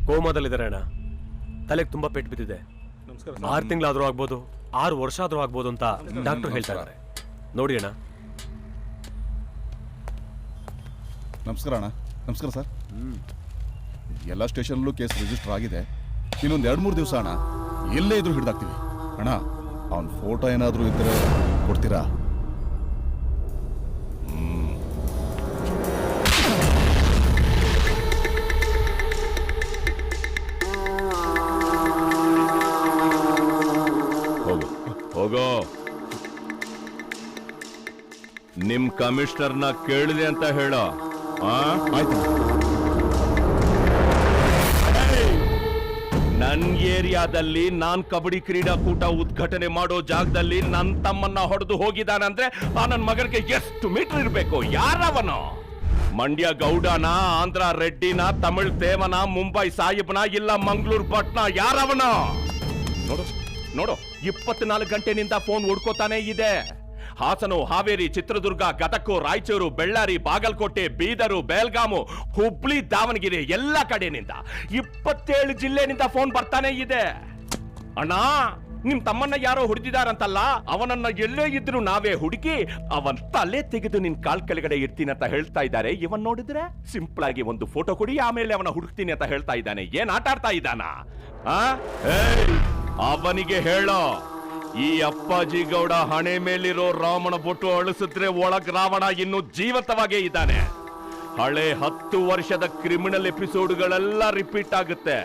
ಕೋಮಾದಲ್ಲಿದ್ದಾರೆ ಅಣ್ಣ. ತಲೆಗೆ ತುಂಬಾ ಪೆಟ್ಟು ಬಿದ್ದಿದೆ. 6 ತಿಂಗಳಾದ್ರೂ ಆಗ್ಬೋದು, 6 ವರ್ಷ ಆದ್ರೂ ಆಗ್ಬೋದು ಅಂತ ಡಾಕ್ಟರ್ ಹೇಳ್ತಾ ಇದ್ದಾರೆ. ನೋಡಿ ಅಣ್ಣ. ನಮಸ್ಕಾರ ಅಣ್ಣ. ನಮಸ್ಕಾರ ಸರ್. ಎಲ್ಲ ಸ್ಟೇಷನಲ್ಲೂ ಕೇಸ್ ರಿಜಿಸ್ಟರ್ ಆಗಿದೆ. ಇನ್ನೊಂದು 2-3 ದಿವಸ ಅಣ್ಣ ಎಲ್ಲೇ ಇದ್ರೂ ಹಿಡ್ದಾಕ್ತೀವಿ ಅಣ್ಣ. ಅವನ ಫೋಟೋ ಏನಾದರೂ ಇದ್ದರೆ ಕೊಡ್ತೀರಾ? ಹೋಗೋ. ನಿಮ್ ಕಮಿಷನರ್ನ ಕೇಳಿದೆ ಅಂತ ಹೇಳೋ. ಆಯ್ತು. ನನ್ ಏರಿಯಾದಲ್ಲಿ ನಾನ್ ಕಬಡ್ಡಿ ಕ್ರೀಡಾಕೂಟ ಉದ್ಘಾಟನೆ ಮಾಡೋ ಜಾಗದಲ್ಲಿ ನನ್ ತಮ್ಮನ್ನ ಹೊಡೆದು ಹೋಗಿದ್ದಾನಂದ್ರೆ ಆ ನನ್ ಮಗನಿಗೆ ಎಷ್ಟು ಮೀಟರ್ ಇರ್ಬೇಕು? ಯಾರವನು? ಮಂಡ್ಯ ಗೌಡನ, ಆಂಧ್ರ ರೆಡ್ಡಿನ, ತಮಿಳ್ ದೇವನ, ಮುಂಬೈ ಸಾಹಿಬ್ನ, ಇಲ್ಲ ಮಂಗಳೂರು ಭಟ್ನ? ಯಾರವನು? ನೋಡು ನೋಡು, 24 ಗಂಟೆನಿಂದ ಫೋನ್ ಹುಡ್ಕೋತಾನೆ ಇದೆ. ಹಾಸನ, ಹಾವೇರಿ, ಚಿತ್ರದುರ್ಗ, ಗದಗ, ರಾಯಚೂರು, ಬೆಳ್ಳಾರಿ, ಬಾಗಲಕೋಟೆ, ಬೀದರು, ಬೆಳಗಾಮು, ಹುಬ್ಳಿ, ದಾವಣಗೆರೆ ಎಲ್ಲ ಕಡೆನಿಂದ 27 ಜಿಲ್ಲೆನಿಂದ ಫೋನ್ ಬರ್ತಾನೆ ಇದೆ. ಅಣ್ಣ, ನಿಮ್ ತಮ್ಮನ್ನ ಯಾರೋ ಹುಡುಗಿದಾರಂತಲ್ಲ, ಅವನನ್ನ ಎಲ್ಲೇ ಇದ್ರು ನಾವೇ ಹುಡುಕಿ ಅವನ್ ತಲೆ ತೆಗೆದು ನಿನ್ ಕಾಲ್ ಕೆಳಗಡೆ ಇರ್ತೀನಿ ಅಂತ ಹೇಳ್ತಾ ಇದ್ದಾರೆ. ಇವನ್ ನೋಡಿದ್ರೆ ಸಿಂಪಲ್ ಆಗಿ ಒಂದು ಫೋಟೋ ಕೊಡಿ, ಆಮೇಲೆ ಅವನ ಹುಡುಕ್ತೀನಿ ಅಂತ ಹೇಳ್ತಾ ಇದ್ದಾನೆ. ಏನ್ ಆಟ ಆಡ್ತಾ ಇದ್ದಾನ? ಅವನಿಗೆ ಹೇಳೋ, ಈ ಅಪ್ಪಾಜಿ ಗೌಡ ಹಣೆ ಮೇಲಿರೋ ರಾಮನ ಬೊಟ್ಟು ಅಳಿಸಿದ್ರೆ ಒಳಗ್ ರಾವಣ ಇನ್ನು ಜೀವಂತವಾಗೇ ಇದ್ದಾನೆ. ಹಳೆ 10 ವರ್ಷದ ಕ್ರಿಮಿನಲ್ ಎಪಿಸೋಡ್ಗಳೆಲ್ಲ ರಿಪೀಟ್ ಆಗುತ್ತೆ.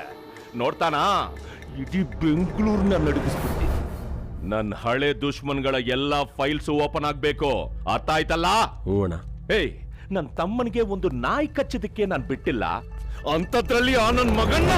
ನೋಡ್ತಾನಾ? ಇಡೀ ಬೆಂಗಳೂರಿನ ನಡುಗಿಸ್ಬಿಡ್ತೀನಿ. ನನ್ನ ಹಳೆ ದುಶ್ಮನ್ಗಳ ಎಲ್ಲಾ ಫೈಲ್ಸ್ ಓಪನ್ ಆಗ್ಬೇಕು. ಅರ್ಥ ಆಯ್ತಲ್ಲ? ಏಯ್, ನನ್ ತಮ್ಮನಿಗೆ ಒಂದು ನಾಯಿ ಕಚ್ಚೋದಕ್ಕೆ ನಾನ್ ಬಿಟ್ಟಿಲ್ಲ. ಅಂತದ್ರಲ್ಲಿ ಆ ನನ್ ಮಗನ್ನ